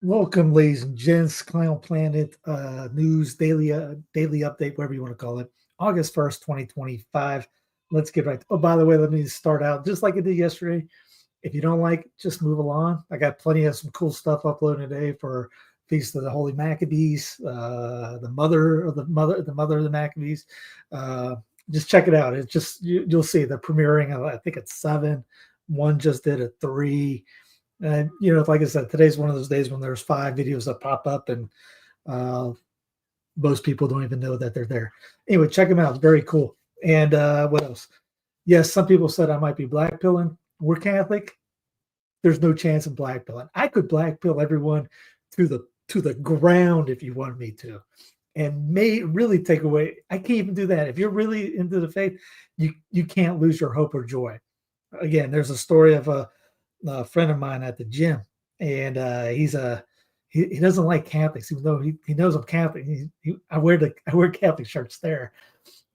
Welcome, ladies and gents. Clown Planet News daily update, whatever you want to call it. August 1st, 2025. Let's get right. Oh, by the way, let me start out just like I did yesterday. If you don't like, just move along. I got plenty of some cool stuff uploaded today for Feast of the Holy Maccabees, the mother of the Maccabees. Just check it out. It's just you'll see the premiering. I think it's 7. One just did a 3. And, like I said, today's one of those days when there's 5 videos that pop up and most people don't even know that they're there. Anyway, check them out. It's very cool. And what else? Yes, some people said I might be blackpilling. We're Catholic. There's no chance of blackpilling. I could blackpill everyone to the ground if you wanted me to, and may really take away. I can't even do that. If you're really into the faith, you can't lose your hope or joy. Again, there's a story of a friend of mine at the gym, and he doesn't like Catholics, even though he knows I'm Catholic. I wear Catholic shirts there,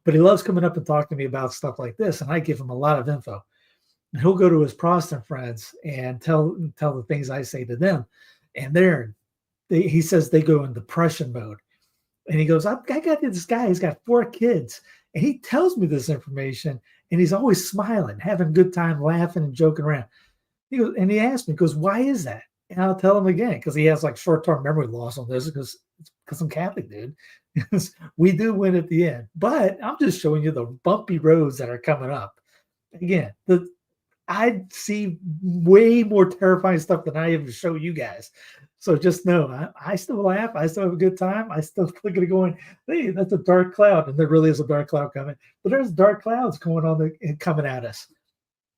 but he loves coming up and talking to me about stuff like this, and I give him a lot of info. And he'll go to his Protestant friends and tell the things I say to them, and he says they go in depression mode. And he goes, I got this guy. He's got 4 kids, and he tells me this information, and he's always smiling, having a good time, laughing and joking around. He goes, and he asked me, goes, why is that? And I'll tell him again, because he has like short-term memory loss on this, because I'm Catholic, dude. We do win at the end. But I'm just showing you the bumpy roads that are coming up. Again, I see way more terrifying stuff than I even show you guys. So just know, I still laugh. I still have a good time. I still look at it going, hey, that's a dark cloud. And there really is a dark cloud coming. But there's dark clouds going on and coming at us.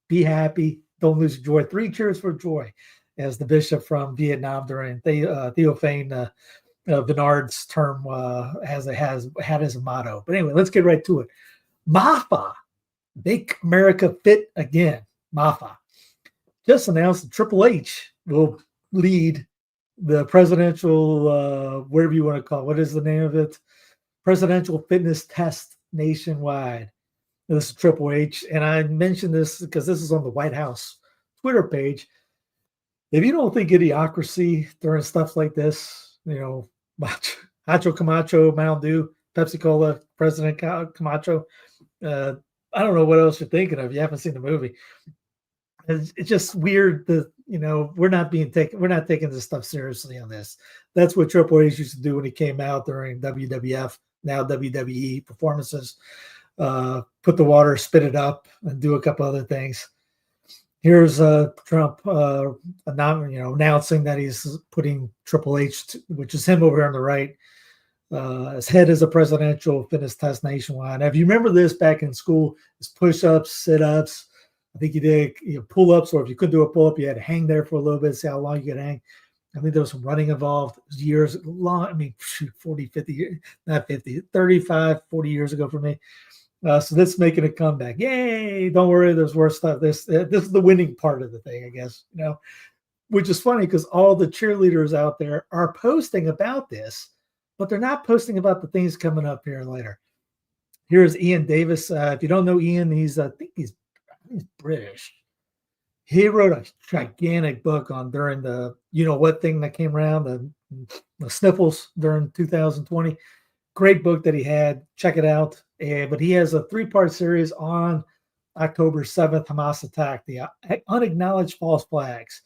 Be happy. Don't lose joy. 3 cheers for joy, as the bishop from Vietnam during Theophane Bernard's term had as a motto. But anyway, let's get right to it. MAFA, Make America Fit Again. MAFA just announced that Triple H will lead the presidential, whatever you want to call it. What is the name of it? Presidential fitness test nationwide. This is Triple H, and I mentioned this because this is on the White House Twitter page. If you don't think idiocracy during stuff like this, Hacho Camacho, Mountain Dew, Pepsi Cola, President Camacho, I don't know what else you're thinking of. You haven't seen the movie. It's just weird that, we're not taking this stuff seriously on this. That's what Triple H used to do when he came out during WWF, now WWE performances. Put the water, spit it up, and do a couple other things. Here's Trump announcing that he's putting Triple H, which is him over here on the right, as head as a presidential fitness test nationwide. Now, if you remember this back in school, it's push-ups, sit-ups. I think you did pull-ups, or if you couldn't do a pull-up, you had to hang there for a little bit, see how long you could hang. I think there was some running involved. It was years long. 40, 50, not 50, 35, 40 years ago for me. So this is making a comeback. Yay! Don't worry, there's worse stuff. This is the winning part of the thing, I guess. Which is funny because all the cheerleaders out there are posting about this, but they're not posting about the things coming up here later. Here's Ian Davis. If you don't know Ian, I think he's British. He wrote a gigantic book on during the what thing that came around, the sniffles during 2020. Great book that he had. Check it out. But he has a 3-part series on October 7th, Hamas attack, the unacknowledged false flags.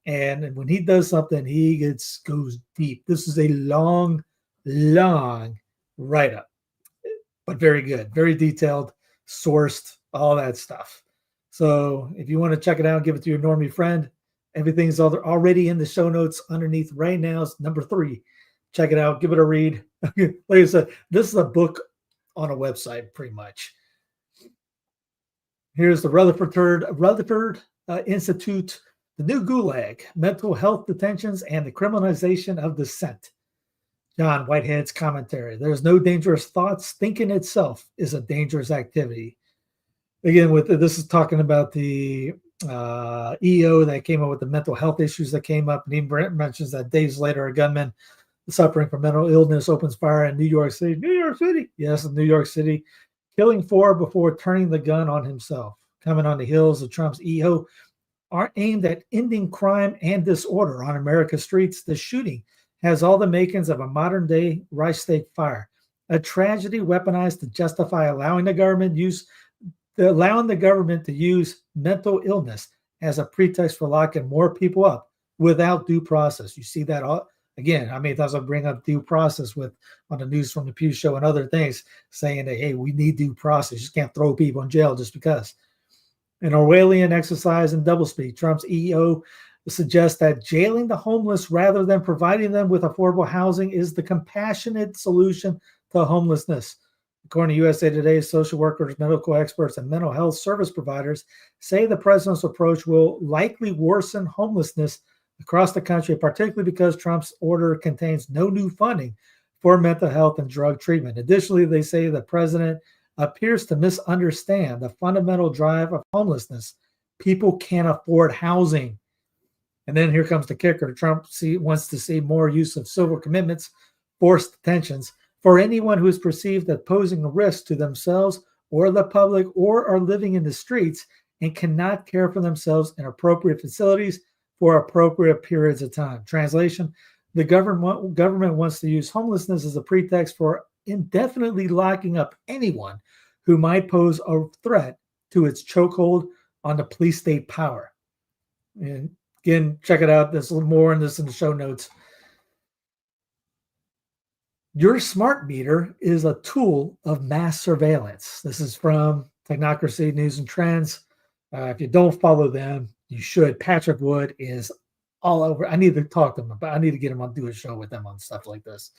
And when he does something, he goes deep. This is a long write-up, but very good, very detailed, sourced, all that stuff. So if you want to check it out, give it to your normie friend. Everything's already in the show notes underneath right now. It's number 3. Check it out. Give it a read. Like I said, this is a book on a website, pretty much. Here's the Rutherford Institute, the new Gulag, mental health detentions and the criminalization of dissent. John Whitehead's commentary. There's no dangerous thoughts. Thinking itself is a dangerous activity. Again, this is talking about the EO that came up with the mental health issues that came up. And he mentions that days later, a gunman suffering from mental illness opens fire in New York City. New York City. Yes, in New York City, killing 4 before turning the gun on himself. Coming on the heels of Trump's EO are aimed at ending crime and disorder on America's streets. The shooting has all the makings of a modern-day Reichstag fire, a tragedy weaponized to justify allowing the government to use mental illness as a pretext for locking more people up without due process. You see that all, again. I mean, that's what bring up due process with on the News from the Pew show and other things, saying that, hey, we need due process. You just can't throw people in jail just because. An Orwellian exercise in doublespeak, Trump's EO suggests that jailing the homeless rather than providing them with affordable housing is the compassionate solution to homelessness. According to USA Today, social workers, medical experts, and mental health service providers say the president's approach will likely worsen homelessness across the country, particularly because Trump's order contains no new funding for mental health and drug treatment. Additionally, they say the president appears to misunderstand the fundamental drive of homelessness. People can't afford housing. And then here comes the kicker. Trump wants to see more use of civil commitments, forced detentions, for anyone who is perceived as posing a risk to themselves or the public or are living in the streets and cannot care for themselves in appropriate facilities for appropriate periods of time. Translation, the government wants to use homelessness as a pretext for indefinitely locking up anyone who might pose a threat to its chokehold on the police state power. And again, check it out. There's a little more on this in the show notes. Your smart meter is a tool of mass surveillance. This is from Technocracy News and Trends. If you don't follow them, you should. Patrick Wood is all over. I need to talk to him, but I need to get him on, do a show with them on stuff like this.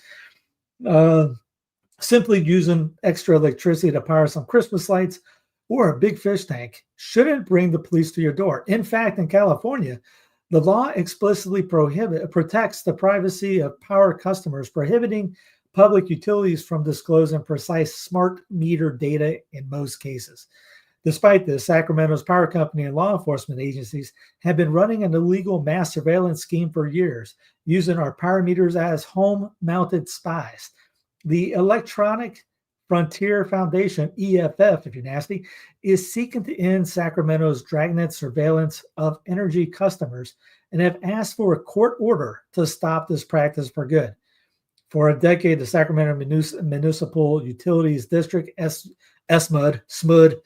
Simply using extra electricity to power some Christmas lights or a big fish tank shouldn't bring the police to your door. In fact, in California, the law explicitly protects the privacy of power customers, prohibiting public utilities from disclosing precise smart meter data in most cases. Despite this, Sacramento's power company and law enforcement agencies have been running an illegal mass surveillance scheme for years, using our power meters as home-mounted spies. The Electronic Frontier Foundation, EFF, if you're nasty, is seeking to end Sacramento's dragnet surveillance of energy customers and have asked for a court order to stop this practice for good. For a decade, the Sacramento Municipal Utilities District, SMUD,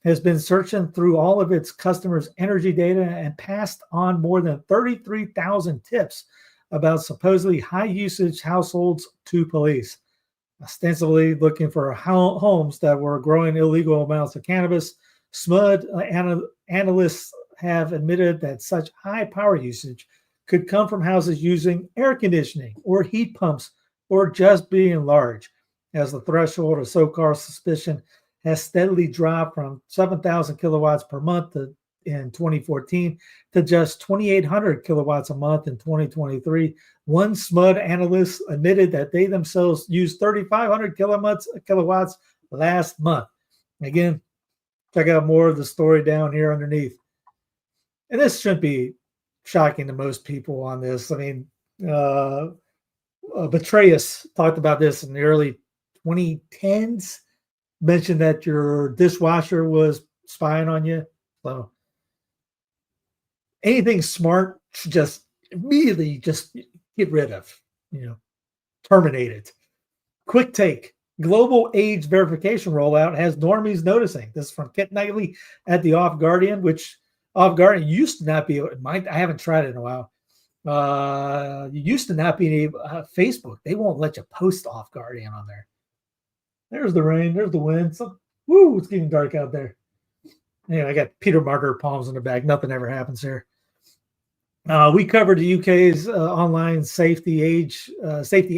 has been searching through all of its customers' energy data and passed on more than 33,000 tips about supposedly high-usage households to police, ostensibly looking for homes that were growing illegal amounts of cannabis. SMUD analysts have admitted that such high power usage could come from houses using air conditioning or heat pumps or just being large, as the threshold of so-called suspicion has steadily dropped from 7,000 kilowatts per month in 2014 to just 2,800 kilowatts a month in 2023. One SMUD analyst admitted that they themselves used 3,500 kilowatts last month. Again, check out more of the story down here underneath. And this shouldn't be shocking to most people on this. I mean, Betrayus talked about this in the early 2010s, mentioned that your dishwasher was spying on you. So anything smart, just immediately just get rid of, terminate it. Quick take. Global age verification rollout has normies noticing. This is from Kit Knightley at the Off Guardian, which Off Guardian used to not be able, I haven't tried it in a while. You used to not be able, Facebook, they won't let you post Off Guardian on there. There's the rain, there's the wind. Woo, it's getting dark out there. Anyway, I got Peter Martyr palms in the back. Nothing ever happens here. We covered the UK's online Safety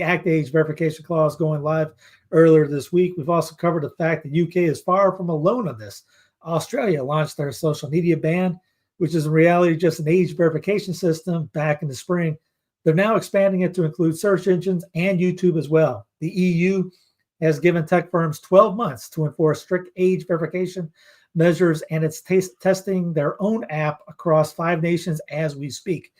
Act age verification clause going live earlier this week. We've also covered the fact that UK is far from alone on this. Australia launched their social media ban, which is in reality just an age verification system, back in the spring. They're now expanding it to include search engines and YouTube as well. The EU has given tech firms 12 months to enforce strict age verification measures, and it's testing their own app across 5 nations as we speak.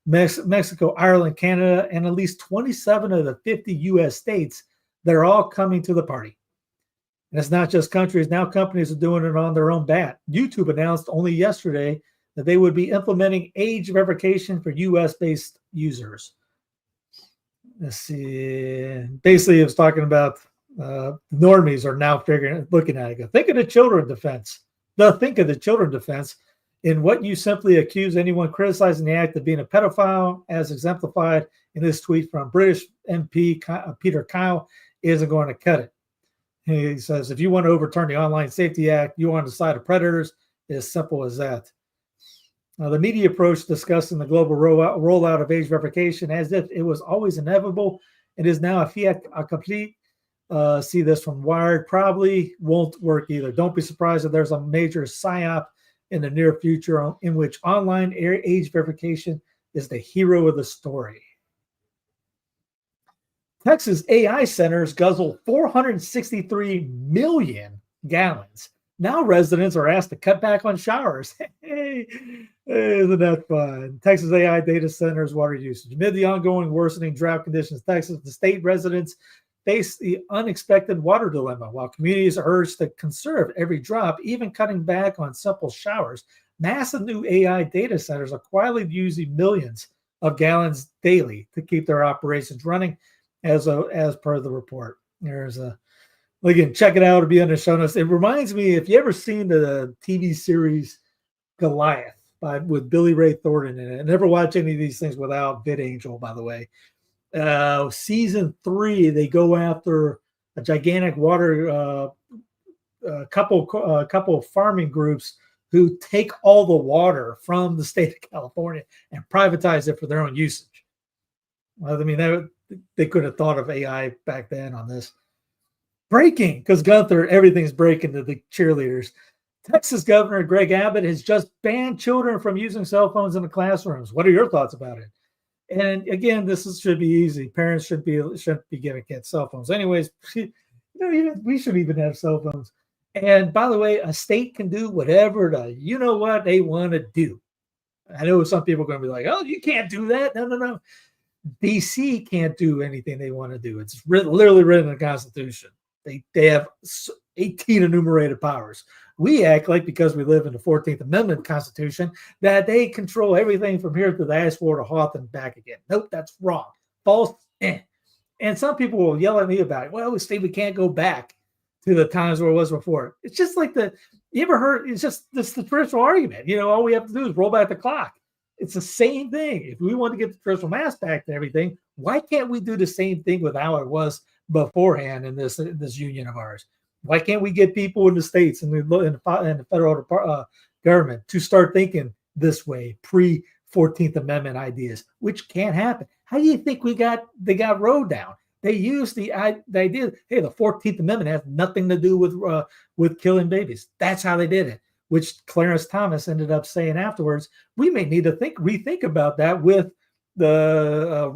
Mexico, Ireland, Canada, and at least 27 of the 50 U.S. states, they're all coming to the party. And it's not just countries. Now companies are doing it on their own bat. YouTube announced only yesterday that they would be implementing age verification for U.S.-based users. Let's see. Basically, it was talking about normies are now looking at it. Go, think of the children defense. Think of the children defense in what you simply accuse anyone criticizing the act of being a pedophile, as exemplified in this tweet from British MP Peter Kyle, isn't going to cut it. He says, if you want to overturn the Online Safety Act, you're on the side of predators. It's as simple as that. The media approach discussing the global rollout of age verification as if it was always inevitable. It is now a fait accompli. See this from Wired. Probably won't work either. Don't be surprised if there's a major psyop in the near future in which online age verification is the hero of the story. Texas AI centers guzzle 463 million gallons. Now residents are asked to cut back on showers. Hey, isn't that fun? Texas AI data centers water usage. Amid the ongoing worsening drought conditions in Texas, the state residents face the unexpected water dilemma. While communities are urged to conserve every drop, even cutting back on simple showers, massive new AI data centers are quietly using millions of gallons daily to keep their operations running, as per the report. There's a again, check it out. It'll be on the show notes. It reminds me, if you ever seen the TV series Goliath with Billy Ray Thornton in it. I never watch any of these things without VidAngel, by the way. Season 3, they go after a gigantic water couple of farming groups who take all the water from the state of California and privatize it for their own usage. Well, I mean, they could have thought of AI back then on this. Breaking, because Gunther, everything's breaking to the cheerleaders. Texas Governor Greg Abbott has just banned children from using cell phones in the classrooms. What are your thoughts about it? And again, should be easy. Parents shouldn't be giving kids cell phones. Anyways, we should even have cell phones. And by the way, a state can do whatever they want to do. I know some people are going to be like, "Oh, you can't do that." No. DC can't do anything they want to do. It's literally written in the Constitution. They have 18 enumerated powers. We act like, because we live in the 14th Amendment Constitution, that they control everything from here to the Ashford or Hoth and back again. Nope, that's wrong. False. And some people will yell at me about it. Well, we can't go back to the times where it was before. It's just like you ever heard, it's the traditional argument. All we have to do is roll back the clock. It's the same thing. If we want to get the traditional mass back to everything, why can't we do the same thing with how it was beforehand in this union of ours? Why can't we get people in the states and the federal government to start thinking this way, pre-14th Amendment ideas, which can't happen? How do you think they got rode down? They used the idea, hey, the 14th Amendment has nothing to do with killing babies. That's how they did it, which Clarence Thomas ended up saying afterwards. We may need to rethink about that with the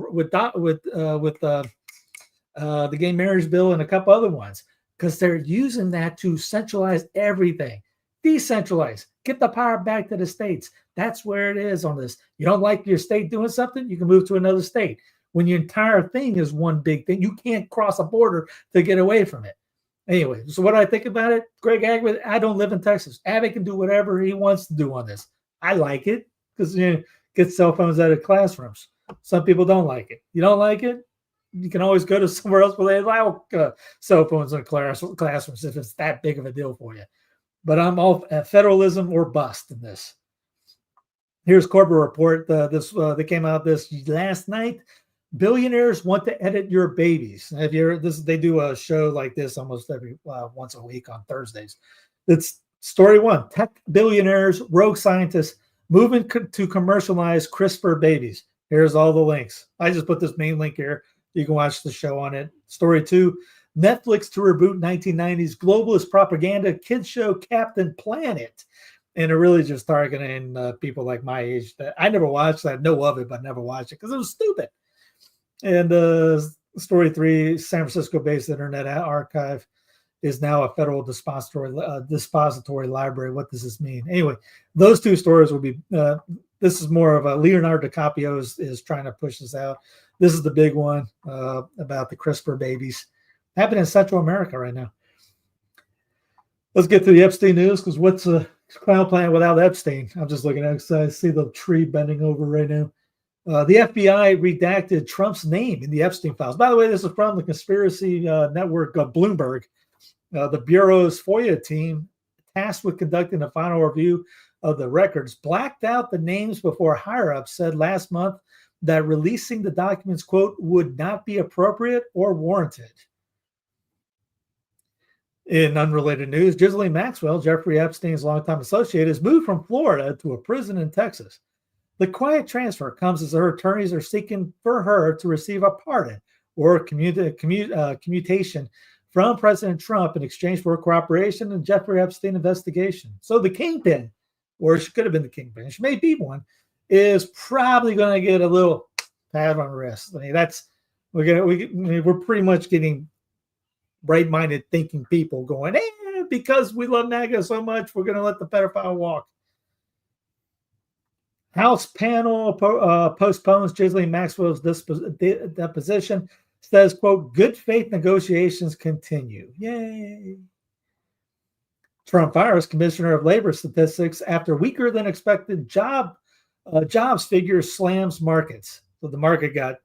gay marriage bill and a couple other ones, because they're using that to centralize everything. Decentralize. Get the power back to the states. That's where it is on this. You don't like your state doing something, you can move to another state. When your entire thing is one big thing, you can't cross a border to get away from it. Anyway, so what I think about it, Greg Abbott, I don't live in Texas. Abbott can do whatever he wants to do on this. I like it because get cell phones out of classrooms. Some people don't like it. You don't like it? You can always go to somewhere else where they allow cell phones in classrooms if it's that big of a deal for you. But I'm all federalism or bust in this. Here's corporate report. They came out this last night. Billionaires want to edit your babies. They do a show like this almost every once a week on Thursdays. It's story 1: tech billionaires, rogue scientists moving to commercialize CRISPR babies. Here's all the links. I just put this main link here. You can watch the show on it. Story 2: Netflix to reboot 1990s globalist propaganda kids show Captain Planet. And they're really just targeting people like my age. That I never watched. I know of it, but never watched it because it was stupid. And story 3: San Francisco-based Internet Archive is now a federal dispository library. What does this mean? Anyway, those two stories will be. This is more of a Leonardo DiCaprio is trying to push this out. This is the big one about the CRISPR babies happening in Central America right now. Let's get to the Epstein news, because what's a clown planet without Epstein? I'm just looking at it. I see the tree bending over right now. The FBI redacted Trump's name in the Epstein files. By the way, this is from the conspiracy network Bloomberg. The Bureau's FOIA team, tasked with conducting a final review of the records, blacked out the names before higher-ups said last month that releasing the documents, quote, would not be appropriate or warranted. In unrelated news, Ghislaine Maxwell, Jeffrey Epstein's longtime associate, has moved from Florida to a prison in Texas. The quiet transfer comes as her attorneys are seeking for her to receive a pardon or commutation from President Trump in exchange for cooperation in Jeffrey Epstein investigation. So the kingpin, or she could have been the kingpin, she may be one, is probably going to get a little pat on the wrist. I mean, we're pretty much getting right-minded thinking people going, because we love MAGA so much, we're going to let the pedophile walk. House panel postpones Ghislaine Maxwell's deposition, says, quote, good faith negotiations continue. Yay. Trump fires Commissioner of Labor Statistics after weaker than expected jobs figure slams markets. So the market got,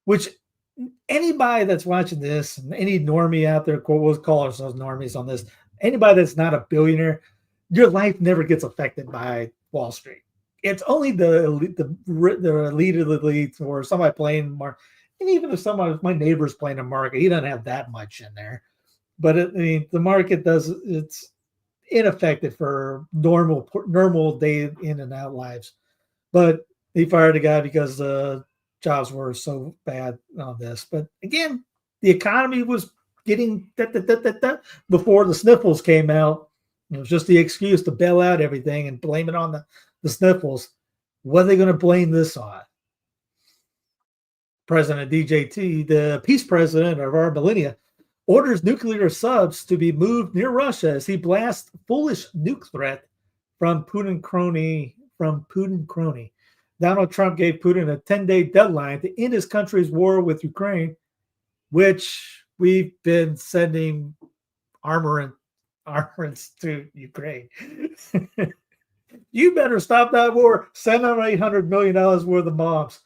which anybody that's watching this, and any normie out there, we'll call ourselves normies on this, anybody that's not a billionaire, your life never gets affected by Wall Street. It's only the elite of the elite, or somebody playing market. And even if my neighbor's playing a market, he doesn't have that much in there. But the market it's ineffective for normal day in and out lives. But he fired a guy because the jobs were so bad on this. But again, the economy was getting before the sniffles came out. It was just the excuse to bail out everything and blame it on the sniffles. What are they going to blame this on? President DJT, the peace president of our millennia, orders nuclear subs to be moved near Russia as he blasts foolish nuke threat from Putin crony. Donald Trump gave Putin a 10-day deadline to end his country's war with Ukraine, which we've been sending armaments to Ukraine. You better stop that war. Send them $800 million worth of bombs.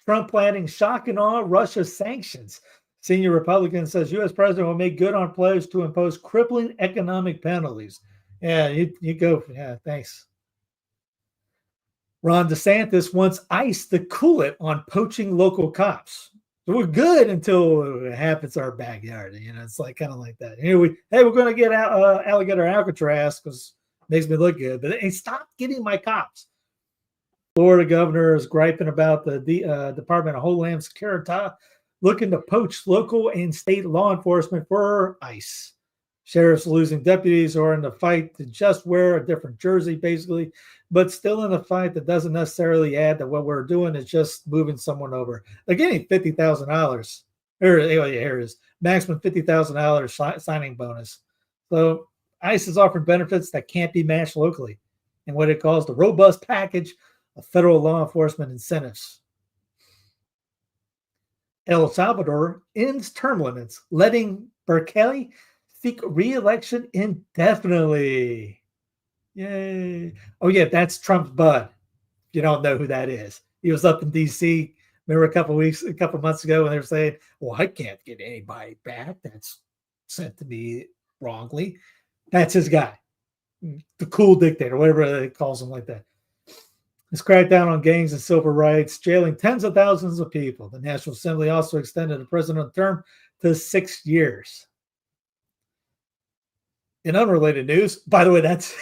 Trump planning shock and awe Russia sanctions. Senior Republican says U.S. president will make good on pledge to impose crippling economic penalties. Yeah, you go. Yeah, thanks. Ron DeSantis wants ICE to cool it on poaching local cops. So we're good until it happens our backyard. It's like kind of like that. We're going to get alligator Alcatraz because it makes me look good. But hey, stop getting my cops. Florida governor is griping about the Department of Homeland Security looking to poach local and state law enforcement for ICE. Sheriffs losing deputies or in the fight to just wear a different jersey, basically, but still in a fight that doesn't necessarily add to what we're doing. Is just moving someone over. They're getting $50,000. Here it is. Maximum $50,000 signing bonus. So ICE is offering benefits that can't be matched locally in what it calls the robust package of federal law enforcement incentives. El Salvador ends term limits, letting Bukele seek re-election indefinitely. Yay. Oh, yeah, that's Trump's bud. If you don't know who that is. He was up in D.C., remember a couple months ago when they were saying, well, I can't get anybody back that's sent to me wrongly. That's his guy. The cool dictator, whatever they calls him like that. This crackdown on gangs and civil rights, jailing tens of thousands of people. The National Assembly also extended the president's term to 6 years. In unrelated news, by the way, that's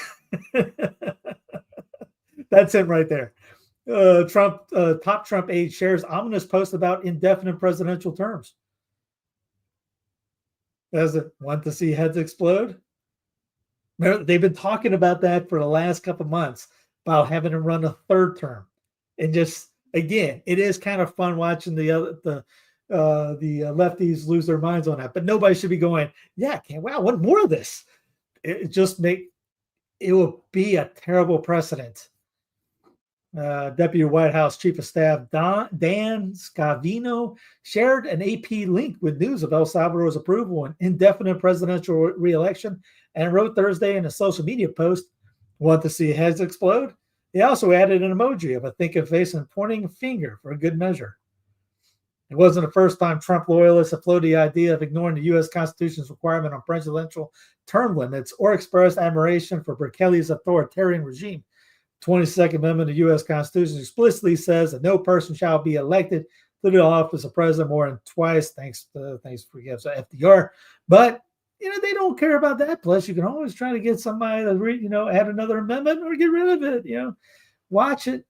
that's him right there. Top Trump aide shares ominous post about indefinite presidential terms. Does it want to see heads explode? Remember, they've been talking about that for the last couple of months, about having him run a third term. And just, again, it is kind of fun watching the lefties lose their minds on that. But nobody should be going, wow, what more of this? It will be a terrible precedent. Deputy White House Chief of Staff Dan Scavino shared an AP link with news of El Salvador's approval and indefinite presidential re-election and wrote Thursday in a social media post, "Want to see heads explode?" He also added an emoji of a thinking face and pointing a finger for a good measure. It wasn't the first time Trump loyalists have floated the idea of ignoring the U.S. Constitution's requirement on presidential term limits or expressed admiration for Bukele's authoritarian regime. 22nd Amendment of the U.S. Constitution explicitly says that no person shall be elected to the office of president more than twice. Thanks for FDR. But they don't care about that. Plus, you can always try to get somebody to add another amendment or get rid of it. Watch it.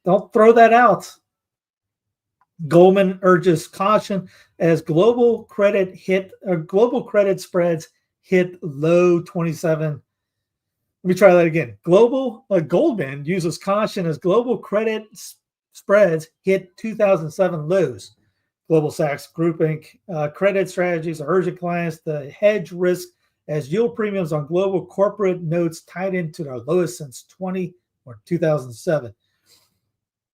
Don't throw that out. Goldman urges caution as global credit spreads hit low 27. Let me try that again. Goldman uses caution as global credit spreads hit 2007 lows. Global Sachs grouping credit strategies are urging clients to hedge risk as yield premiums on global corporate notes tied into their lowest since 2007.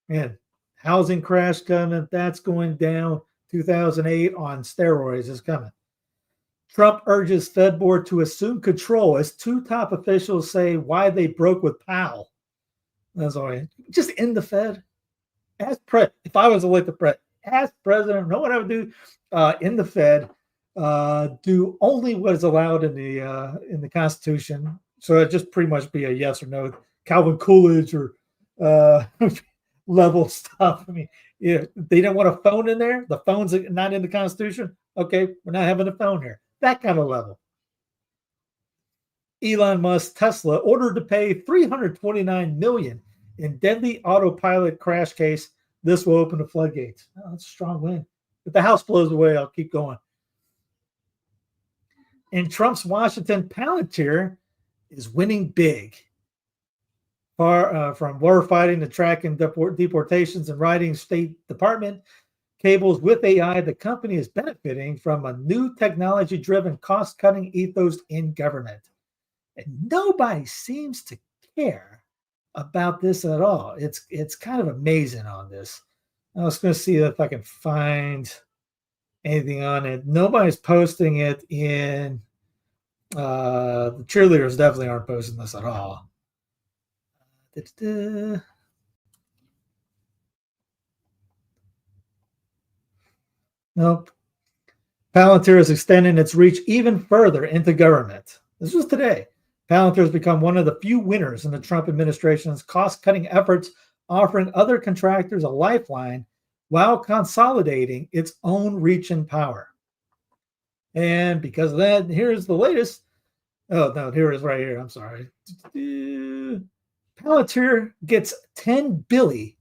Man, housing crash coming. That's going down. 2008 on steroids is coming. Trump urges Fed board to assume control as two top officials say why they broke with Powell. That's all right. Just end the Fed. If I was elected president, as president, know what I would do? In the Fed, do only what is allowed in the Constitution. So it just pretty much be a yes or no. Calvin Coolidge or level stuff. I mean, they don't want a phone in there. The phone's not in the Constitution. Okay, we're not having a phone here. That kind of level. Elon Musk Tesla ordered to pay $329 million in deadly autopilot crash case. This will open the floodgates. Oh, that's a strong win. If the house blows away, I'll keep going. In Trump's Washington, Palantir is winning big. From war fighting to tracking deportations and writing State Department cables with AI, the company is benefiting from a new technology-driven cost-cutting ethos in government. And nobody seems to care about this at all. It's kind of amazing on this. I was going to see if I can find anything on it. Nobody's posting it in the cheerleaders definitely aren't posting this at all. Nope. Palantir is extending its reach even further into government. This was today. Palantir has become one of the few winners in the Trump administration's cost-cutting efforts, offering other contractors a lifeline while consolidating its own reach and power. And because of that, here's the latest. Oh, no, here it is right here. I'm sorry. Palantir gets $10 billion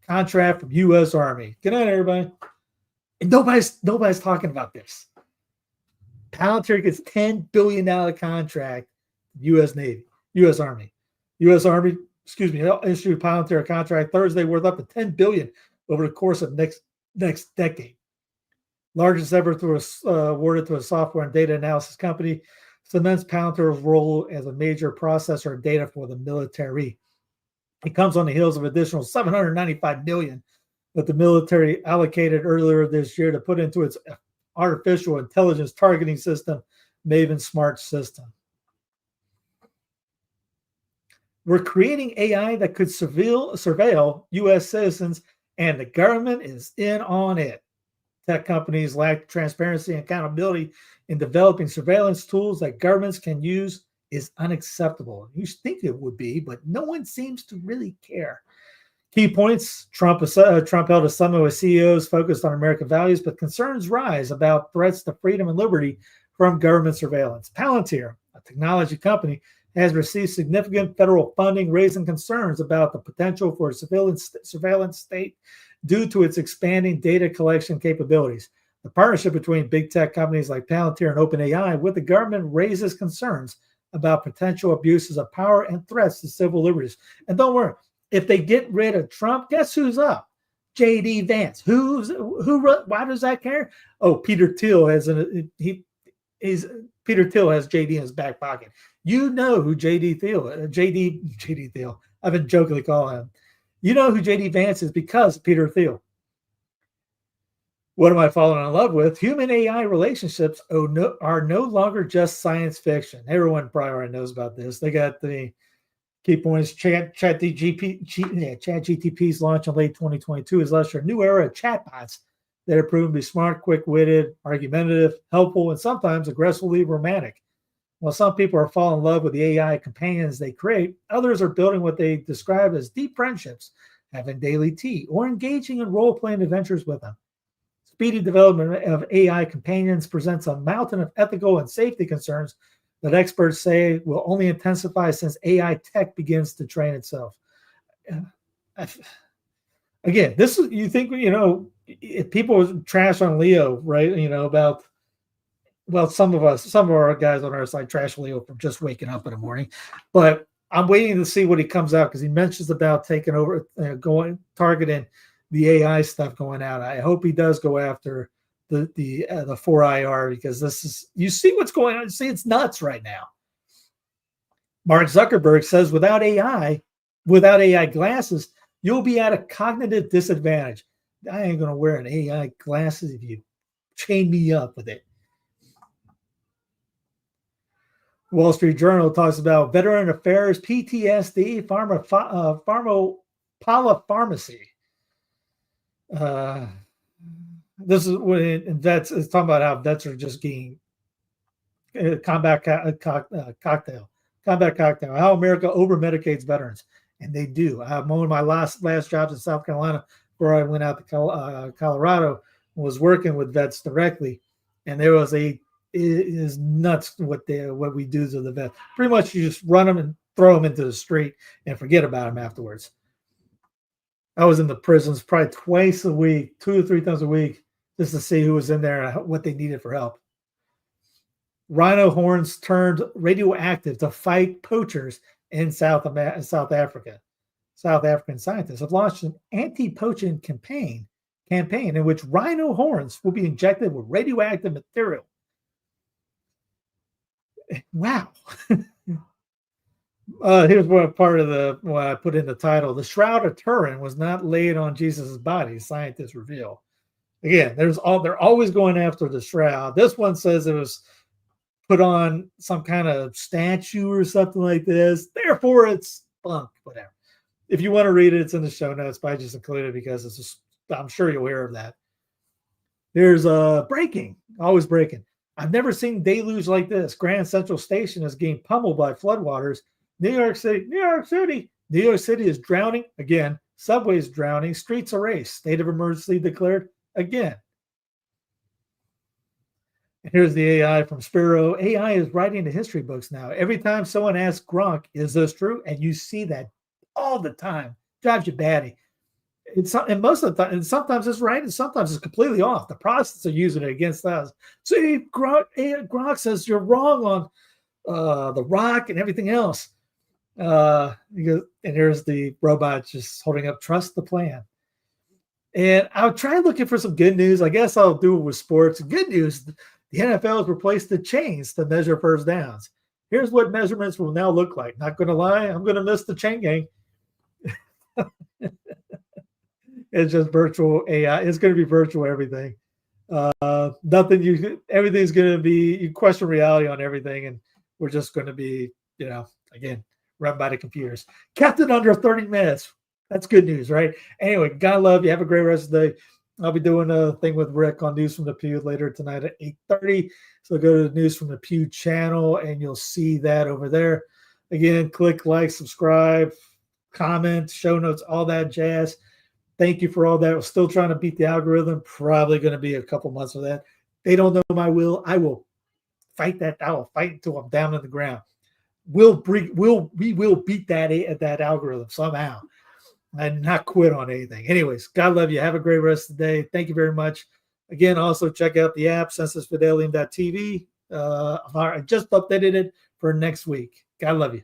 contract from U.S. Army. Good night, everybody. And nobody's talking about this. Palantir gets $10 billion contract from U.S. Navy, U.S. Army. U.S. Army, issued Palantir a contract Thursday worth up to $10 billion over the course of next decade. Largest ever awarded to a software and data analysis company, cements Palantir's role as a major processor of data for the military. It comes on the heels of additional $795 million that the military allocated earlier this year to put into its artificial intelligence targeting system, Maven Smart System. We're creating AI that could surveil U.S. citizens, and the government is in on it. Tech companies lack transparency and accountability in developing surveillance tools that governments can use is unacceptable. You think it would be, but no one seems to really care. Key points: Trump held a summit with CEOs focused on American values, but concerns rise about threats to freedom and liberty from government surveillance. Palantir, a technology company, has received significant federal funding, raising concerns about the potential for a surveillance state due to its expanding data collection capabilities. The partnership between big tech companies like Palantir and OpenAI with the government raises concerns about potential abuses of power and threats to civil liberties. And don't worry, if they get rid of Trump, guess who's up? J.D. Vance. Who? Why does that care? Oh, Peter Thiel has Peter Thiel has J.D. in his back pocket. You know who J.D. Thiel. I've been jokingly calling him. You know who J.D. Vance is because of Peter Thiel. What am I falling in love with? Human AI relationships are no longer just science fiction. Everyone probably already knows about this. They got the key points. ChatGPT's launch in late 2022 has ushered a new era of chatbots that are proven to be smart, quick-witted, argumentative, helpful, and sometimes aggressively romantic. While some people are falling in love with the AI companions they create, others are building what they describe as deep friendships, having daily tea, or engaging in role-playing adventures with them. Speedy development of AI companions presents a mountain of ethical and safety concerns that experts say will only intensify since AI tech begins to train itself. Again, this is, you think, if people trash on Leo, right? About, well, some of our guys on our side trash Leo for just waking up in the morning, but I'm waiting to see what he comes out because he mentions about taking over, targeting the AI stuff going out. I hope he does go after the 4IR because this is, you see what's going on. You see, it's nuts right now. Mark Zuckerberg says without AI glasses, you'll be at a cognitive disadvantage. I ain't going to wear an AI glasses if you chain me up with it. Wall Street Journal talks about veteran affairs, PTSD, polypharmacy. This is when vets is talking about how vets are just getting combat cocktail, how America over medicates veterans, and they do. One of my last jobs in South Carolina, where I went out to Colorado, was working with vets directly, and there was it is nuts what we do to the vets. Pretty much, you just run them and throw them into the street and forget about them afterwards. I was in the prisons probably twice a week, 2 or 3 times a week, just to see who was in there and what they needed for help. Rhino horns turned radioactive to fight poachers in South Africa. South African scientists have launched an anti-poaching campaign in which rhino horns will be injected with radioactive material. Wow. Here's what part of what I put in the title. The Shroud of Turin was not laid on Jesus' body, scientists reveal. Again, they're always going after the shroud. This one says it was put on some kind of statue or something like this. Therefore, it's bunk, whatever. If you want to read it, it's in the show notes, but I just included it because it's just, I'm sure you'll hear of that. There's breaking, always breaking. I've never seen deluge like this. Grand Central Station is getting pummeled by floodwaters. New York City is drowning again. Subways drowning. Streets erased. State of emergency declared again. And here's the AI from Spiro. AI is writing the history books now. Every time someone asks Gronk, is this true? And you see that all the time. Drives you batty. And most of the time, and sometimes it's right, and sometimes it's completely off. The process are using it against us. See, Gronk says you're wrong on the rock and everything else. And here's the robot just holding up, trust the plan. And I'll try looking for some good news. I guess I'll do it with sports. Good news, the NFL has replaced the chains to measure first downs. Here's what measurements will now look like. Not going to lie, I'm going to miss the chain gang. It's just virtual AI. It's going to be virtual everything. Everything's going to be, you question reality on everything, and we're just going to be, again, run by the computers. Kept it under 30 minutes. That's good news, right? Anyway, God love you. Have a great rest of the day. I'll be doing a thing with Rick on News from the Pew later tonight at 8:30. So go to the News from the Pew channel, and you'll see that over there. Again, click like, subscribe, comment, show notes, all that jazz. Thank you for all that. We're still trying to beat the algorithm. Probably going to be a couple months of that. They don't know my will. I will fight that. I will fight until I'm down on the ground. We will beat that algorithm somehow and not quit on anything. Anyways, God love you. Have a great rest of the day. Thank you very much. Again, also check out the app, censusfidelium.tv. I just updated it for next week. God love you.